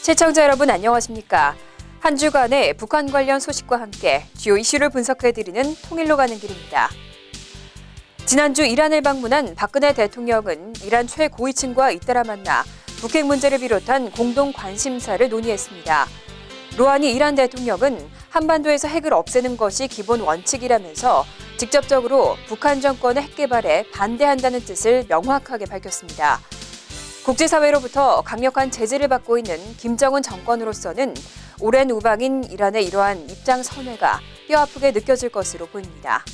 시청자 여러분 안녕하십니까? 한 주간의 북한 관련 소식과 함께 주요 이슈를 분석해드리는 통일로 가는 길입니다. 지난주 이란을 방문한 박근혜 대통령은 이란 최고위층과 잇따라 만나 북핵 문제를 비롯한 공동 관심사를 논의했습니다. 로하니 이란 대통령은 한반도에서 핵을 없애는 것이 기본 원칙이라면서 직접적으로 북한 정권의 핵 개발에 반대한다는 뜻을 명확하게 밝혔습니다. 국제사회로부터 강력한 제재를 받고 있는 김정은 정권으로서는 오랜 우방인 이란의 이러한 입장 선회가 뼈아프게 느껴질 것으로 보입니다.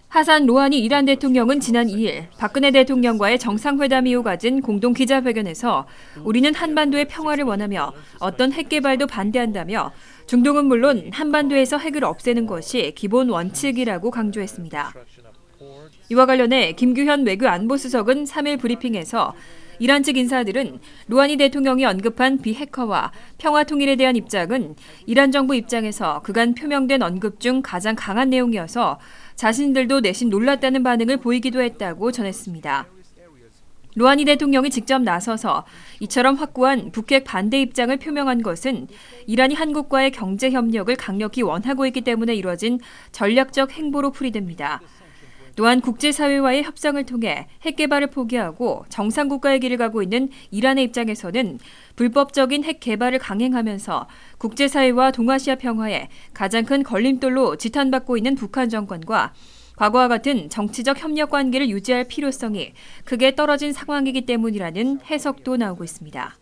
하산 로하니 이란 대통령은 지난 2일 박근혜 대통령과의 정상회담 이후 가진 공동 기자회견에서 우리는 한반도의 평화를 원하며 어떤 핵 개발도 반대한다며 중동은 물론 한반도에서 핵을 없애는 것이 기본 원칙이라고 강조했습니다. 이와 관련해 김규현 외교안보수석은 3일 브리핑에서 이란 측 인사들은 로하니 대통령이 언급한 비핵화와 평화 통일에 대한 입장은 이란 정부 입장에서 그간 표명된 언급 중 가장 강한 내용이어서 자신들도 내심 놀랐다는 반응을 보이기도 했다고 전했습니다. 로하니 대통령이 직접 나서서 이처럼 확고한 북핵 반대 입장을 표명한 것은 이란이 한국과의 경제 협력을 강력히 원하고 있기 때문에 이루어진 전략적 행보로 풀이됩니다. 또한 국제사회와의 협상을 통해 핵 개발을 포기하고 정상국가의 길을 가고 있는 이란의 입장에서는 불법적인 핵 개발을 강행하면서 국제사회와 동아시아 평화에 가장 큰 걸림돌로 지탄받고 있는 북한 정권과 과거와 같은 정치적 협력 관계를 유지할 필요성이 크게 떨어진 상황이기 때문이라는 해석도 나오고 있습니다.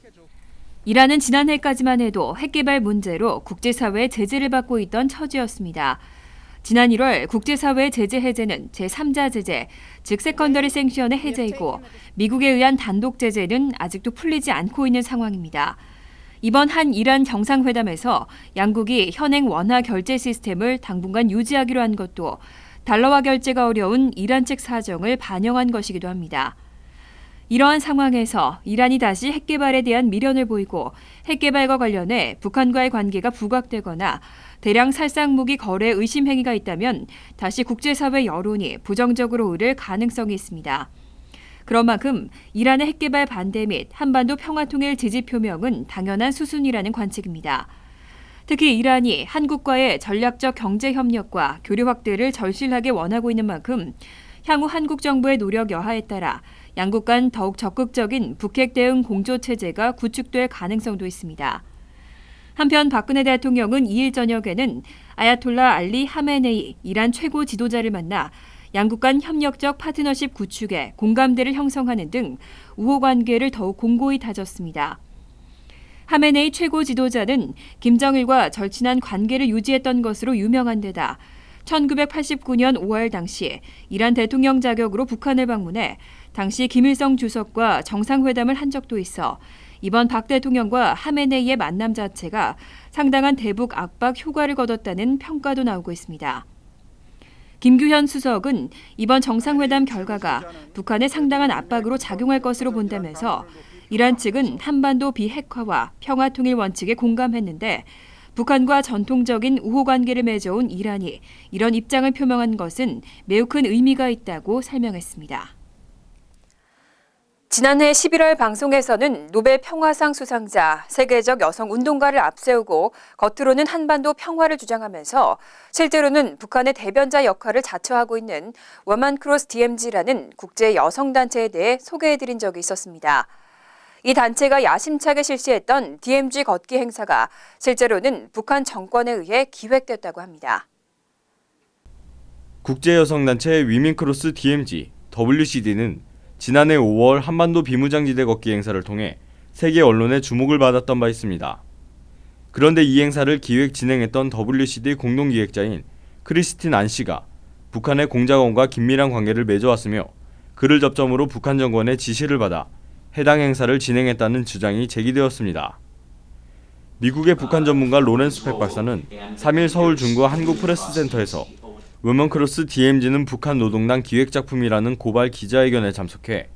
이란은 지난해까지만 해도 핵 개발 문제로 국제사회의 제재를 받고 있던 처지였습니다. 지난 1월 국제사회의 제재 해제는 제3자 제재, 즉 세컨더리 생션의 해제이고 미국에 의한 단독 제재는 아직도 풀리지 않고 있는 상황입니다. 이번 한 이란 정상회담에서 양국이 현행 원화 결제 시스템을 당분간 유지하기로 한 것도 달러화 결제가 어려운 이란 측 사정을 반영한 것이기도 합니다. 이러한 상황에서 이란이 다시 핵 개발에 대한 미련을 보이고 핵 개발과 관련해 북한과의 관계가 부각되거나 대량 살상무기 거래 의심 행위가 있다면 다시 국제사회 여론이 부정적으로 흐를 가능성이 있습니다. 그런 만큼 이란의 핵 개발 반대 및 한반도 평화통일 지지 표명은 당연한 수순이라는 관측입니다. 특히 이란이 한국과의 전략적 경제 협력과 교류 확대를 절실하게 원하고 있는 만큼 향후 한국 정부의 노력 여하에 따라 양국 간 더욱 적극적인 북핵 대응 공조 체제가 구축될 가능성도 있습니다. 한편 박근혜 대통령은 2일 저녁에는 아야톨라 알리 하메네이 이란 최고 지도자를 만나 양국 간 협력적 파트너십 구축에 공감대를 형성하는 등 우호 관계를 더욱 공고히 다졌습니다. 하메네이 최고 지도자는 김정일과 절친한 관계를 유지했던 것으로 유명한 데다 1989년 5월 당시 이란 대통령 자격으로 북한을 방문해 당시 김일성 주석과 정상회담을 한 적도 있어 이번 박 대통령과 하메네이의 만남 자체가 상당한 대북 압박 효과를 거뒀다는 평가도 나오고 있습니다. 김규현 수석은 이번 정상회담 결과가 북한에 상당한 압박으로 작용할 것으로 본다면서 이란 측은 한반도 비핵화와 평화통일 원칙에 공감했는데 북한과 전통적인 우호 관계를 맺어온 이란이 이런 입장을 표명한 것은 매우 큰 의미가 있다고 설명했습니다. 지난해 11월 방송에서는 노벨 평화상 수상자, 세계적 여성 운동가를 앞세우고 겉으로는 한반도 평화를 주장하면서 실제로는 북한의 대변자 역할을 자처하고 있는 워먼 크로스 DMZ라는 국제 여성단체에 대해 소개해드린 적이 있었습니다. 이 단체가 야심차게 실시했던 DMZ 걷기 행사가 실제로는 북한 정권에 의해 기획됐다고 합니다. 국제여성단체 위민크로스 DMZ, WCD는 지난해 5월 한반도 비무장지대 걷기 행사를 통해 세계 언론의 주목을 받았던 바 있습니다. 그런데 이 행사를 기획 진행했던 WCD 공동기획자인 크리스틴 안 씨가 북한의 공작원과 긴밀한 관계를 맺어왔으며 그를 접점으로 북한 정권의 지시를 받아 해당 행사를 진행했다는 주장이 제기되었습니다. 미국의 북한 전문가 로렌스 팩 박사는 3일 서울 중구 한국프레스센터에서 워먼크로스 DMZ는 북한 노동당 기획작품이라는 고발 기자회견에 참석해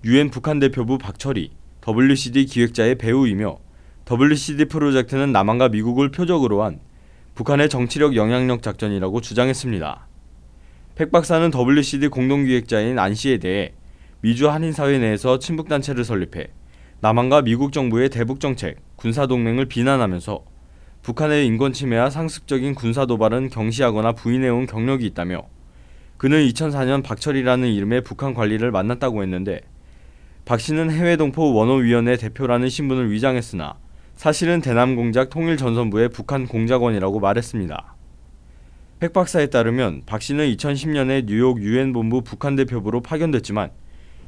UN 북한 대표부 박철희, WCD 기획자의 배우이며 WCD 프로젝트는 남한과 미국을 표적으로 한 북한의 정치력 영향력 작전이라고 주장했습니다. 팩 박사는 WCD 공동기획자인 안 씨에 대해 미주 한인사회 내에서 친북단체를 설립해 남한과 미국 정부의 대북정책, 군사동맹을 비난하면서 북한의 인권침해와 상습적인 군사도발은 경시하거나 부인해온 경력이 있다며 그는 2004년 박철이라는 이름의 북한 관리를 만났다고 했는데 박 씨는 해외동포 원호위원회 대표라는 신분을 위장했으나 사실은 대남공작 통일전선부의 북한 공작원이라고 말했습니다. 팩 박사에 따르면 박 씨는 2010년에 뉴욕 유엔본부 북한 대표부로 파견됐지만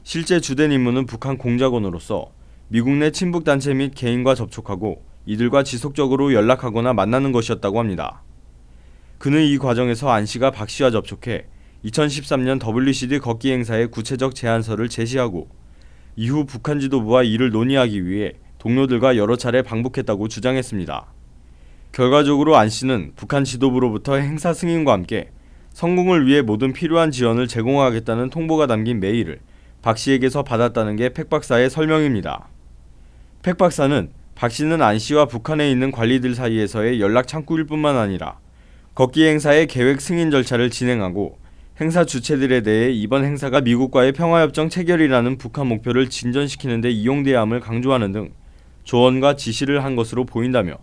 실제 주된 임무는 북한 공작원으로서 미국 내 친북단체 및 개인과 접촉하고 이들과 지속적으로 연락하거나 만나는 것이었다고 합니다. 그는 이 과정에서 안 씨가 박 씨와 접촉해 2013년 WCD 걷기 행사의 구체적 제안서를 제시하고 이후 북한 지도부와 이를 논의하기 위해 동료들과 여러 차례 방북했다고 주장했습니다. 결과적으로 안 씨는 북한 지도부로부터 행사 승인과 함께 성공을 위해 모든 필요한 지원을 제공하겠다는 통보가 담긴 메일을 박 씨에게서 받았다는 게 팩 박사의 설명입니다. 팩 박사는 박 씨는 안 씨와 북한에 있는 관리들 사이에서의 연락 창구일 뿐만 아니라 걷기 행사의 계획 승인 절차를 진행하고 행사 주체들에 대해 이번 행사가 미국과의 평화협정 체결이라는 북한 목표를 진전시키는 데 이용돼야 함을 강조하는 등 조언과 지시를 한 것으로 보인다며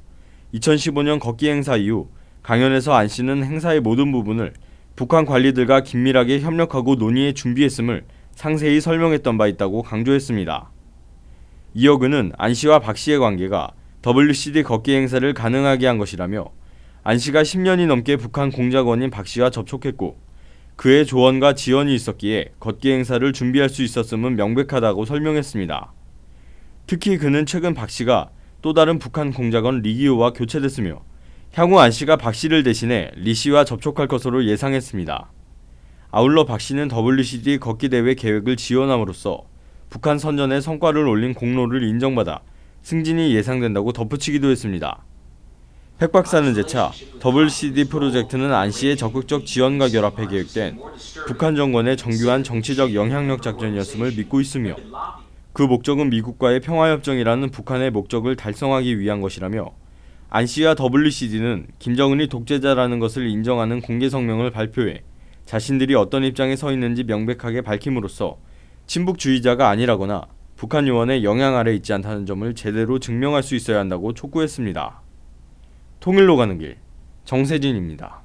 2015년 걷기 행사 이후 강연에서 안 씨는 행사의 모든 부분을 북한 관리들과 긴밀하게 협력하고 논의해 준비했음을 상세히 설명했던 바 있다고 강조했습니다. 이어 그는 안 씨와 박 씨의 관계가 WCD 걷기 행사를 가능하게 한 것이라며 안 씨가 10년이 넘게 북한 공작원인 박 씨와 접촉했고 그의 조언과 지원이 있었기에 걷기 행사를 준비할 수 있었음은 명백하다고 설명했습니다. 특히 그는 최근 박 씨가 또 다른 북한 공작원 리기호와 교체됐으며 향후 안 씨가 박 씨를 대신해 리 씨와 접촉할 것으로 예상했습니다. 아울러 박 씨는 WCD 걷기 대회 계획을 지원함으로써 북한 선전에 성과를 올린 공로를 인정받아 승진이 예상된다고 덧붙이기도 했습니다. 팩 박사는 재차 WCD 프로젝트는 안 씨의 적극적 지원과 결합해 계획된 북한 정권의 정교한 정치적 영향력 작전이었음을 믿고 있으며 그 목적은 미국과의 평화협정이라는 북한의 목적을 달성하기 위한 것이라며 안 씨와 WCD는 김정은이 독재자라는 것을 인정하는 공개 성명을 발표해 자신들이 어떤 입장에 서 있는지 명백하게 밝힘으로써 친북주의자가 아니라거나 북한 요원의 영향 아래 있지 않다는 점을 제대로 증명할 수 있어야 한다고 촉구했습니다. 통일로 가는 길, 정세진입니다.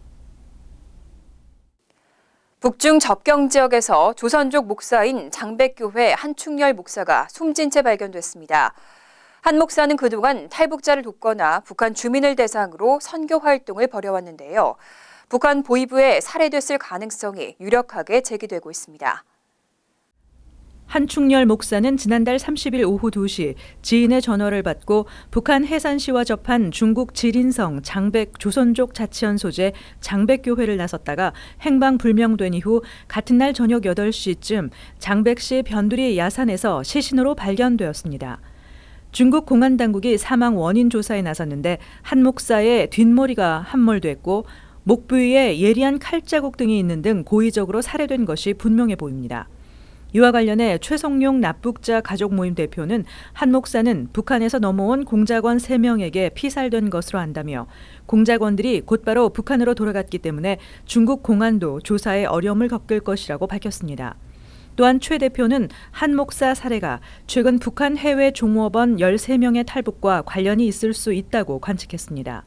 북중 접경 지역에서 조선족 목사인 장백교회 한충렬 목사가 숨진 채 발견됐습니다. 한 목사는 그동안 탈북자를 돕거나 북한 주민을 대상으로 선교 활동을 벌여왔는데요. 북한 보위부에 살해됐을 가능성이 유력하게 제기되고 있습니다. 한충렬 목사는 지난달 30일 오후 2시 지인의 전화를 받고 북한 해산시와 접한 중국 지린성 장백 조선족 자치원 소재 장백교회를 나섰다가 행방불명된 이후 같은 날 저녁 8시쯤 장백시 변두리 야산에서 시신으로 발견되었습니다. 중국 공안당국이 사망 원인 조사에 나섰는데 한 목사의 뒷머리가 함몰됐고 목 부위에 예리한 칼자국 등이 있는 등 고의적으로 살해된 것이 분명해 보입니다. 이와 관련해 최성용 납북자 가족 모임 대표는 한 목사는 북한에서 넘어온 공작원 3명에게 피살된 것으로 안다며 공작원들이 곧바로 북한으로 돌아갔기 때문에 중국 공안도 조사에 어려움을 겪을 것이라고 밝혔습니다. 또한 최 대표는 한 목사 살해가 최근 북한 해외 종업원 13명의 탈북과 관련이 있을 수 있다고 관측했습니다.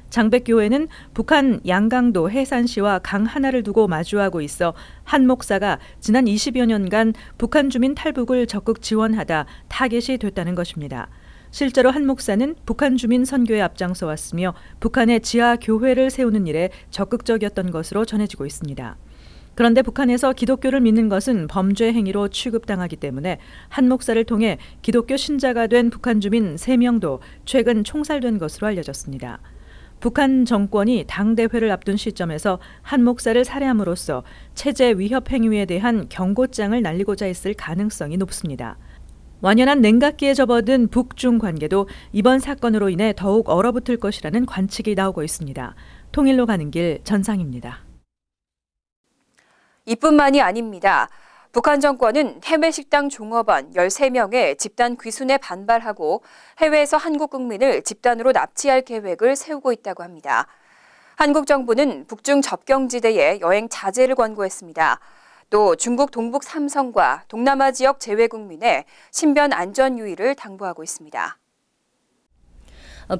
장백교회는 북한 양강도 해산시와 강 하나를 두고 마주하고 있어 한 목사가 지난 20여 년간 북한 주민 탈북을 적극 지원하다 타겟이 됐다는 것입니다. 실제로 한 목사는 북한 주민 선교에 앞장서 왔으며 북한의 지하 교회를 세우는 일에 적극적이었던 것으로 전해지고 있습니다. 그런데 북한에서 기독교를 믿는 것은 범죄 행위로 취급당하기 때문에 한 목사를 통해 기독교 신자가 된 북한 주민 3명도 최근 총살된 것으로 알려졌습니다. 북한 정권이 당대회를 앞둔 시점에서 한 목사를 살해함으로써 체제 위협 행위에 대한 경고장을 날리고자 했을 가능성이 높습니다. 완연한 냉각기에 접어든 북중 관계도 이번 사건으로 인해 더욱 얼어붙을 것이라는 관측이 나오고 있습니다. 통일로 가는 길 전상입니다. 이뿐만이 아닙니다. 북한 정권은 해외 식당 종업원 13명의 집단 귀순에 반발하고 해외에서 한국 국민을 집단으로 납치할 계획을 세우고 있다고 합니다. 한국 정부는 북중 접경지대에 여행 자제를 권고했습니다. 또 중국 동북 삼성과 동남아 지역 재외 국민의 신변 안전 유의를 당부하고 있습니다.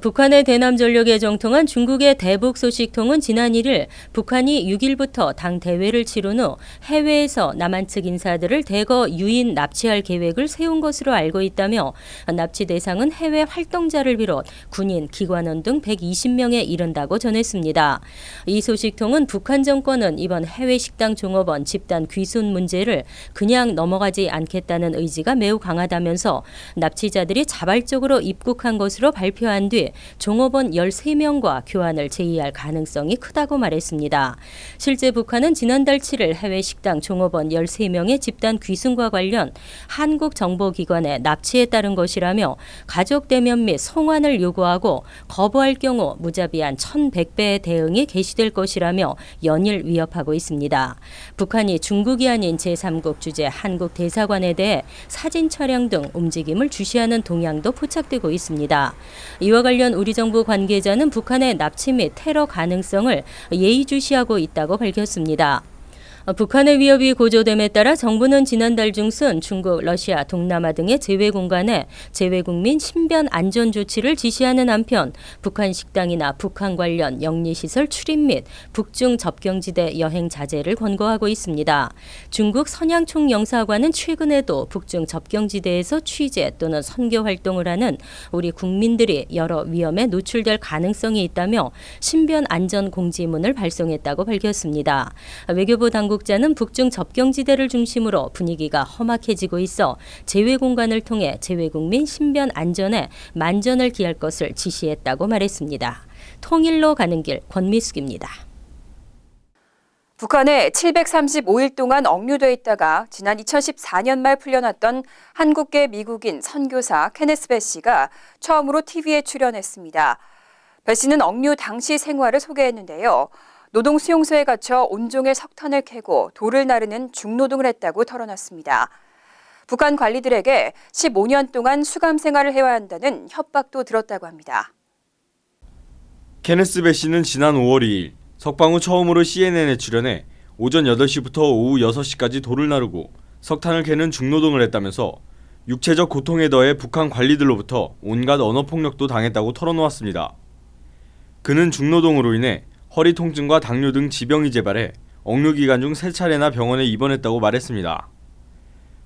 북한의 대남전력에 정통한 중국의 대북 소식통은 지난 1일 북한이 6일부터 당 대회를 치른 후 해외에서 남한 측 인사들을 대거 유인 납치할 계획을 세운 것으로 알고 있다며 납치 대상은 해외 활동자를 비롯 군인, 기관원 등 120명에 이른다고 전했습니다. 이 소식통은 북한 정권은 이번 해외 식당 종업원 집단 귀순 문제를 그냥 넘어가지 않겠다는 의지가 매우 강하다면서 납치자들이 자발적으로 입국한 것으로 발표한 뒤 종업원 13명과 교환을 제의할 가능성이 크다고 말했습니다. 실제 북한은 지난달 7일 해외 식당 종업원 13명의 집단 귀순과 관련 한국 정보기관의 납치에 따른 것이라며 가족 대면 및 송환을 요구하고 거부할 경우 무자비한 1,100배의 대응이 개시될 것이라며 연일 위협하고 있습니다. 북한이 중국이 아닌 제3국 주재 한국 대사관에 대해 사진 촬영 등 움직임을 주시하는 동향도 포착되고 있습니다. 이와 관련 우리 정부 관계자는 북한의 납치 및 테러 가능성을 예의주시하고 있다고 밝혔습니다. 북한의 위협이 고조됨에 따라 정부는 지난달 중순 중국, 러시아, 동남아 등의 제외 공간에 제외국민 신변 안전 조치를 지시하는 한편 북한 식당이나 북한 관련 영리시설 출입 및 북중 접경지대 여행 자제를 권고하고 있습니다. 중국 선양총 영사관은 최근에도 북중 접경지대에서 취재 또는 선교 활동을 하는 우리 국민들이 여러 위험에 노출될 가능성이 있다며 신변 안전 공지문을 발송했다고 밝혔습니다. 외교부 당국자는 북중 접경지대를 중심으로 분위기가 험악해지고 있어 제외 공간을 통해 제외국민 신변 안전에 만전을 기할 것을 지시했다고 말했습니다. 통일로 가는 길 권미숙입니다. 북한에 735일 동안 억류돼 있다가 지난 2014년 말 풀려났던 한국계 미국인 선교사 케네스 배 씨가 처음으로 TV에 출연했습니다. 배 씨는 억류 당시 생활을 소개했는데요. 노동 수용소에 갇혀 온종일 석탄을 캐고 돌을 나르는 중노동을 했다고 털어놨습니다. 북한 관리들에게 15년 동안 수감 생활을 해야 한다는 협박도 들었다고 합니다. 케네스 배 씨는 지난 5월 2일 석방 후 처음으로 CNN에 출연해 오전 8시부터 오후 6시까지 돌을 나르고 석탄을 캐는 중노동을 했다면서 육체적 고통에 더해 북한 관리들로부터 온갖 언어폭력도 당했다고 털어놓았습니다. 그는 중노동으로 인해 허리 통증과 당뇨 등 지병이 재발해 억류 기간 중 3차례나 병원에 입원했다고 말했습니다.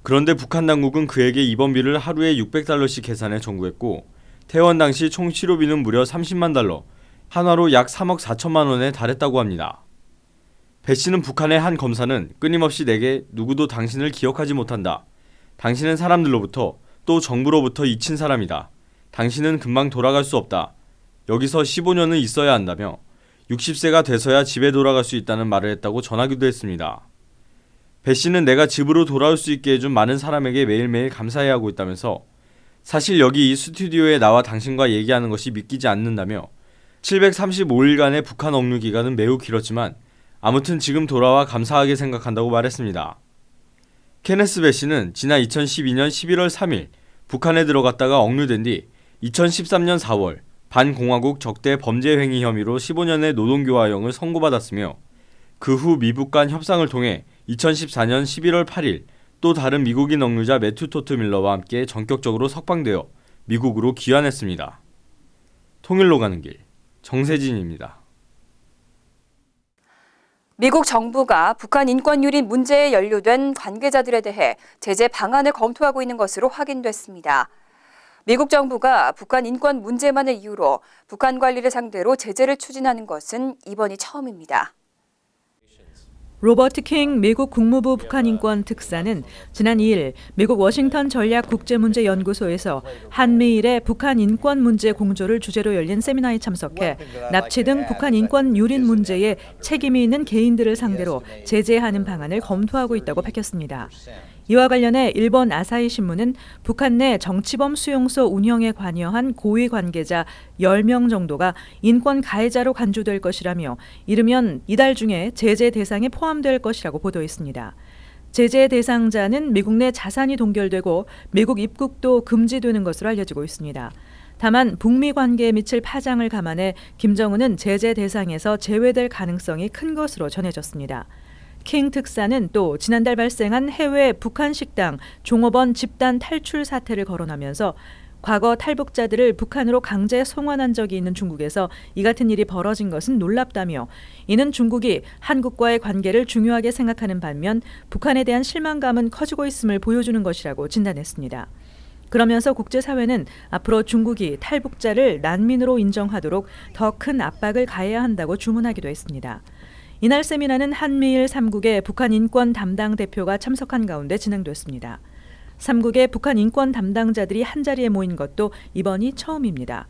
그런데 북한 당국은 그에게 입원비를 하루에 $600씩 계산해 청구했고 퇴원 당시 총 치료비는 무려 $30만, 한화로 약 3억 4천만 원에 달했다고 합니다. 배 씨는 북한의 한 검사는 끊임없이 내게 누구도 당신을 기억하지 못한다. 당신은 사람들로부터 또 정부로부터 잊힌 사람이다. 당신은 금방 돌아갈 수 없다. 여기서 15년은 있어야 한다며 60세가 돼서야 집에 돌아갈 수 있다는 말을 했다고 전하기도 했습니다. 배 씨는 내가 집으로 돌아올 수 있게 해준 많은 사람에게 매일매일 감사해야 하고 있다면서 사실 여기 이 스튜디오에 나와 당신과 얘기하는 것이 믿기지 않는다며 735일간의 북한 억류 기간은 매우 길었지만 아무튼 지금 돌아와 감사하게 생각한다고 말했습니다. 케네스 배 씨는 지난 2012년 11월 3일 북한에 들어갔다가 억류된 뒤 2013년 4월 반공화국 적대 범죄 행위 혐의로 15년의 노동교화형을 선고받았으며 그 후 미북 간 협상을 통해 2014년 11월 8일 또 다른 미국인 억류자 매튜 토트 밀러와 함께 전격적으로 석방되어 미국으로 귀환했습니다. 통일로 가는 길 정세진입니다. 미국 정부가 북한 인권 유린 문제에 연루된 관계자들에 대해 제재 방안을 검토하고 있는 것으로 확인됐습니다. 미국 정부가 북한 인권 문제만을 이유로 북한 관리를 상대로 제재를 추진하는 것은 이번이 처음입니다. 로버트 킹 미국 국무부 북한 인권 특사는 지난 2일 미국 워싱턴 전략국제문제연구소에서 한미일의 북한 인권 문제 공조를 주제로 열린 세미나에 참석해 납치 등 북한 인권 유린 문제에 책임이 있는 개인들을 상대로 제재하는 방안을 검토하고 있다고 밝혔습니다. 이와 관련해 일본 아사히 신문은 북한 내 정치범 수용소 운영에 관여한 고위 관계자 10명 정도가 인권 가해자로 간주될 것이라며 이르면 이달 중에 제재 대상에 포함될 것이라고 보도했습니다. 제재 대상자는 미국 내 자산이 동결되고 미국 입국도 금지되는 것으로 알려지고 있습니다. 다만 북미 관계에 미칠 파장을 감안해 김정은은 제재 대상에서 제외될 가능성이 큰 것으로 전해졌습니다. 킹 특사는 또 지난달 발생한 해외 북한 식당 종업원 집단 탈출 사태를 거론하면서 과거 탈북자들을 북한으로 강제 송환한 적이 있는 중국에서 이 같은 일이 벌어진 것은 놀랍다며 이는 중국이 한국과의 관계를 중요하게 생각하는 반면 북한에 대한 실망감은 커지고 있음을 보여주는 것이라고 진단했습니다. 그러면서 국제사회는 앞으로 중국이 탈북자를 난민으로 인정하도록 더 큰 압박을 가해야 한다고 주문하기도 했습니다. 이날 세미나는 한미일 3국의 북한 인권 담당 대표가 참석한 가운데 진행됐습니다. 3국의 북한 인권 담당자들이 한자리에 모인 것도 이번이 처음입니다.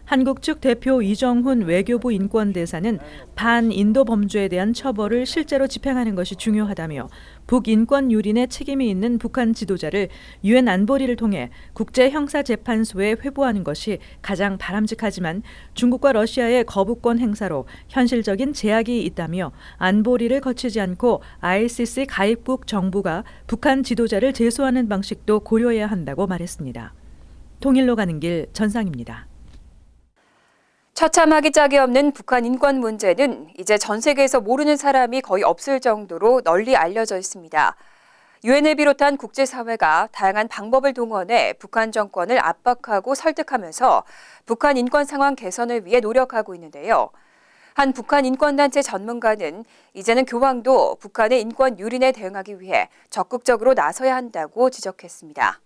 한국 측 대표 이정훈 외교부 인권대사는 반인도 범죄에 대한 처벌을 실제로 집행하는 것이 중요하다며 북인권 유린에 책임이 있는 북한 지도자를 유엔 안보리를 통해 국제형사재판소에 회부하는 것이 가장 바람직하지만 중국과 러시아의 거부권 행사로 현실적인 제약이 있다며 안보리를 거치지 않고 ICC 가입국 정부가 북한 지도자를 제소하는 방식도 고려해야 한다고 말했습니다. 통일로 가는 길 전상입니다. 처참하기 짝이 없는 북한 인권 문제는 이제 전 세계에서 모르는 사람이 거의 없을 정도로 널리 알려져 있습니다. 유엔을 비롯한 국제사회가 다양한 방법을 동원해 북한 정권을 압박하고 설득하면서 북한 인권 상황 개선을 위해 노력하고 있는데요. 한 북한 인권단체 전문가는 이제는 교황도 북한의 인권 유린에 대응하기 위해 적극적으로 나서야 한다고 지적했습니다.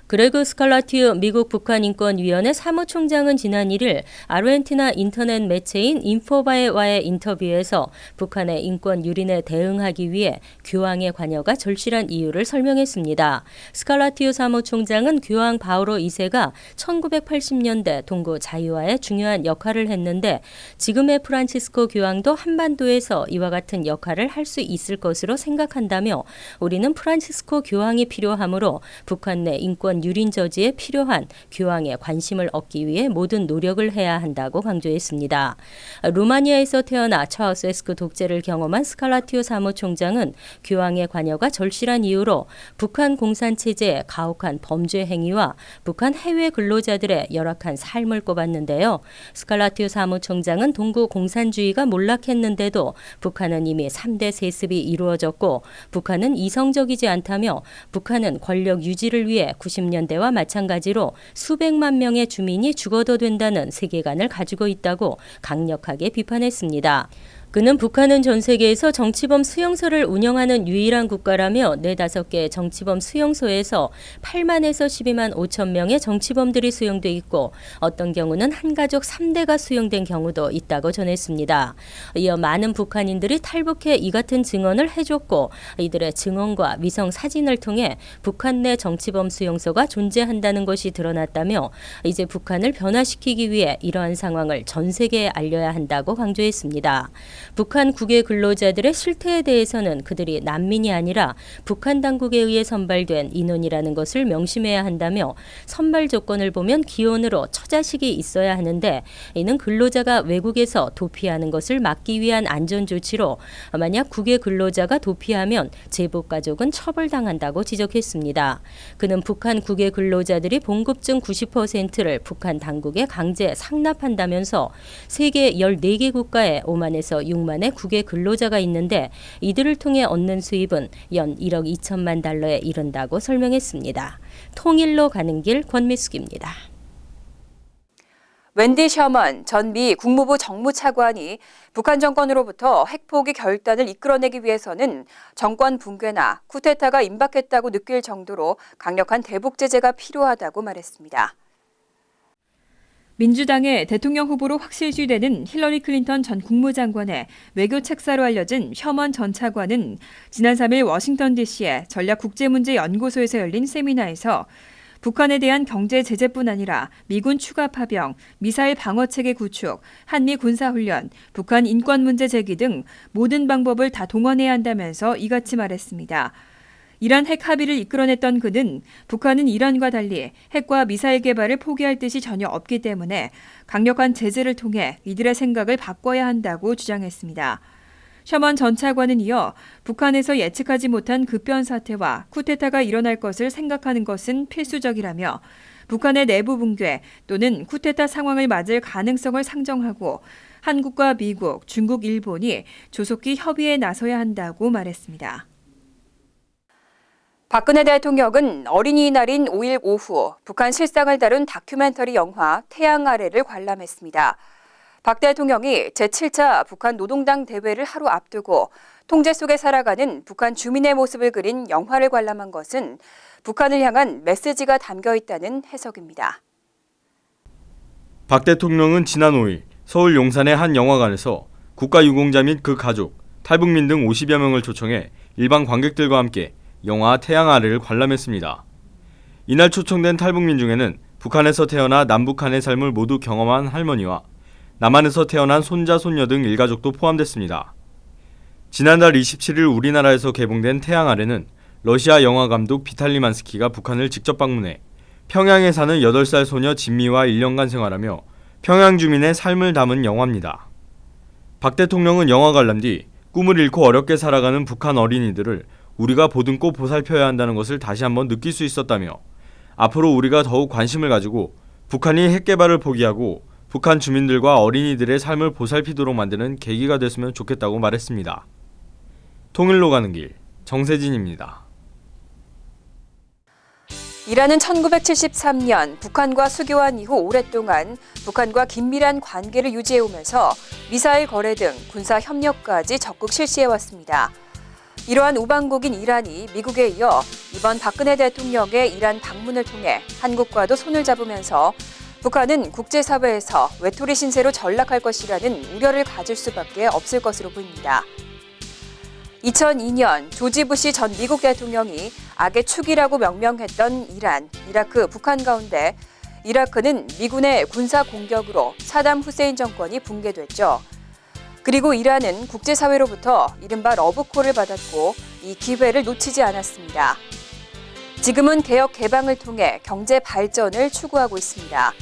그레그 스칼라티우 미국 북한인권위원회 사무총장은 지난 1일 아르헨티나 인터넷 매체인 인포바에와의 인터뷰에서 북한의 인권 유린에 대응하기 위해 교황의 관여가 절실한 이유를 설명했습니다. 스칼라티우 사무총장은 교황 바오로 2세가 1980년대 동구 자유화에 중요한 역할을 했는데 지금의 프란치스코 교황도 한반도에서 이와 같은 역할을 할 수 있을 것으로 생각한다며 우리는 프란치스코 교황이 필요하므로 북한 내 인권 유린 저지에 필요한 교황의 관심을 얻기 위해 모든 노력을 해야 한다고 강조했습니다. 루마니아에서 태어나 차우세스크 독재를 경험한 스칼라티오 사무총장은 교황의 관여가 절실한 이유로 북한 공산체제의 가혹한 범죄 행위와 북한 해외 근로자들의 열악한 삶을 꼽았는데요. 스칼라티오 사무총장은 동구 공산주의가 몰락했는데도 북한은 이미 3대 세습이 이루어졌고 북한은 이성적이지 않다며 북한은 권력 유지를 위해 90년대와 마찬가지로 수백만 명의 주민이 죽어도 된다는 세계관을 가지고 있다고 강력하게 비판했습니다. 그는 북한은 전 세계에서 정치범 수용소를 운영하는 유일한 국가라며 4-5개의 정치범 수용소에서 8만에서 12만 5천 명의 정치범들이 수용돼 있고 어떤 경우는 한 가족 3대가 수용된 경우도 있다고 전했습니다. 이어 많은 북한인들이 탈북해 이 같은 증언을 해줬고 이들의 증언과 위성 사진을 통해 북한 내 정치범 수용소가 존재한다는 것이 드러났다며 이제 북한을 변화시키기 위해 이러한 상황을 전 세계에 알려야 한다고 강조했습니다. 북한 국외 근로자들의 실태에 대해서는 그들이 난민이 아니라 북한 당국에 의해 선발된 인원이라는 것을 명심해야 한다며 선발 조건을 보면 기혼으로 처자식이 있어야 하는데 이는 근로자가 외국에서 도피하는 것을 막기 위한 안전조치로 만약 국외 근로자가 도피하면 제복 가족은 처벌당한다고 지적했습니다. 그는 북한 국외 근로자들이 봉급 중 90%를 북한 당국에 강제 상납한다면서 세계 14개 국가에 5만에서 6만의 국외 근로자가 있는데 이들을 통해 얻는 수입은 연 1억 2천만 달러에 이른다고 설명했습니다. 통일로 가는 길 권미숙입니다. 웬디 셔먼 전 미 국무부 정무차관이 북한 정권으로부터 핵포기 결단을 이끌어내기 위해서는 정권 붕괴나 쿠데타가 임박했다고 느낄 정도로 강력한 대북 제재가 필요하다고 말했습니다. 민주당의 대통령 후보로 확실시되는 힐러리 클린턴 전 국무장관의 외교 책사로 알려진 셔먼 전 차관은 지난 3일 워싱턴 DC의 전략국제문제연구소에서 열린 세미나에서 북한에 대한 경제 제재뿐 아니라 미군 추가 파병, 미사일 방어체계 구축, 한미 군사훈련, 북한 인권 문제 제기 등 모든 방법을 다 동원해야 한다면서 이같이 말했습니다. 이란 핵 합의를 이끌어냈던 그는 북한은 이란과 달리 핵과 미사일 개발을 포기할 뜻이 전혀 없기 때문에 강력한 제재를 통해 이들의 생각을 바꿔야 한다고 주장했습니다. 셔먼 전 차관은 이어 북한에서 예측하지 못한 급변 사태와 쿠데타가 일어날 것을 생각하는 것은 필수적이라며 북한의 내부 붕괴 또는 쿠데타 상황을 맞을 가능성을 상정하고 한국과 미국, 중국, 일본이 조속히 협의에 나서야 한다고 말했습니다. 박근혜 대통령은 어린이날인 5일 오후 북한 실상을 다룬 다큐멘터리 영화 태양 아래를 관람했습니다. 박 대통령이 제7차 북한 노동당 대회를 하루 앞두고 통제 속에 살아가는 북한 주민의 모습을 그린 영화를 관람한 것은 북한을 향한 메시지가 담겨 있다는 해석입니다. 박 대통령은 지난 5일 서울 용산의 한 영화관에서 국가유공자 및 그 가족, 탈북민 등 50여 명을 초청해 일반 관객들과 함께 영화 태양 아래를 관람했습니다. 이날 초청된 탈북민 중에는 북한에서 태어나 남북한의 삶을 모두 경험한 할머니와 남한에서 태어난 손자, 손녀 등 일가족도 포함됐습니다. 지난달 27일 우리나라에서 개봉된 태양 아래는 러시아 영화 감독 비탈리 만스키가 북한을 직접 방문해 평양에 사는 8살 소녀 진미와 1년간 생활하며 평양 주민의 삶을 담은 영화입니다. 박 대통령은 영화 관람 뒤 꿈을 잃고 어렵게 살아가는 북한 어린이들을 우리가 보듬고 보살펴야 한다는 것을 다시 한번 느낄 수 있었다며 앞으로 우리가 더욱 관심을 가지고 북한이 핵 개발을 포기하고 북한 주민들과 어린이들의 삶을 보살피도록 만드는 계기가 됐으면 좋겠다고 말했습니다. 통일로 가는 길, 정세진입니다. 이란은 1973년 북한과 수교한 이후 오랫동안 북한과 긴밀한 관계를 유지해오면서 미사일 거래 등 군사 협력까지 적극 실시해왔습니다. 이러한 우방국인 이란이 미국에 이어 이번 박근혜 대통령의 이란 방문을 통해 한국과도 손을 잡으면서 북한은 국제사회에서 외톨이 신세로 전락할 것이라는 우려를 가질 수밖에 없을 것으로 보입니다. 2002년 조지 부시 전 미국 대통령이 악의 축이라고 명명했던 이란, 이라크, 북한 가운데 이라크는 미군의 군사 공격으로 사담 후세인 정권이 붕괴됐죠. 그리고 이란은 국제사회로부터 이른바 러브콜을 받았고 이 기회를 놓치지 않았습니다. 지금은 개혁 개방을 통해 경제 발전을 추구하고 있습니다.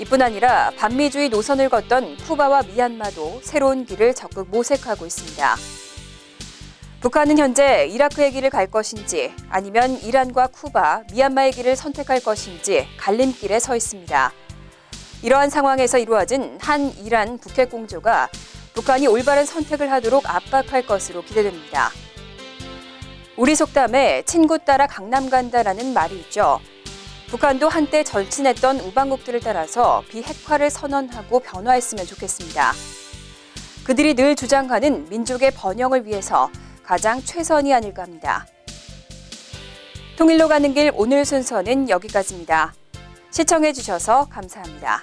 이뿐 아니라 반미주의 노선을 걷던 쿠바와 미얀마도 새로운 길을 적극 모색하고 있습니다. 북한은 현재 이라크의 길을 갈 것인지 아니면 이란과 쿠바, 미얀마의 길을 선택할 것인지 갈림길에 서 있습니다. 이러한 상황에서 이루어진 한-이란 북핵 공조가 북한이 올바른 선택을 하도록 압박할 것으로 기대됩니다. 우리 속담에 친구 따라 강남 간다라는 말이 있죠. 북한도 한때 절친했던 우방국들을 따라서 비핵화를 선언하고 변화했으면 좋겠습니다. 그들이 늘 주장하는 민족의 번영을 위해서 가장 최선이 아닐까 합니다. 통일로 가는 길 오늘 순서는 여기까지입니다. 시청해 주셔서 감사합니다.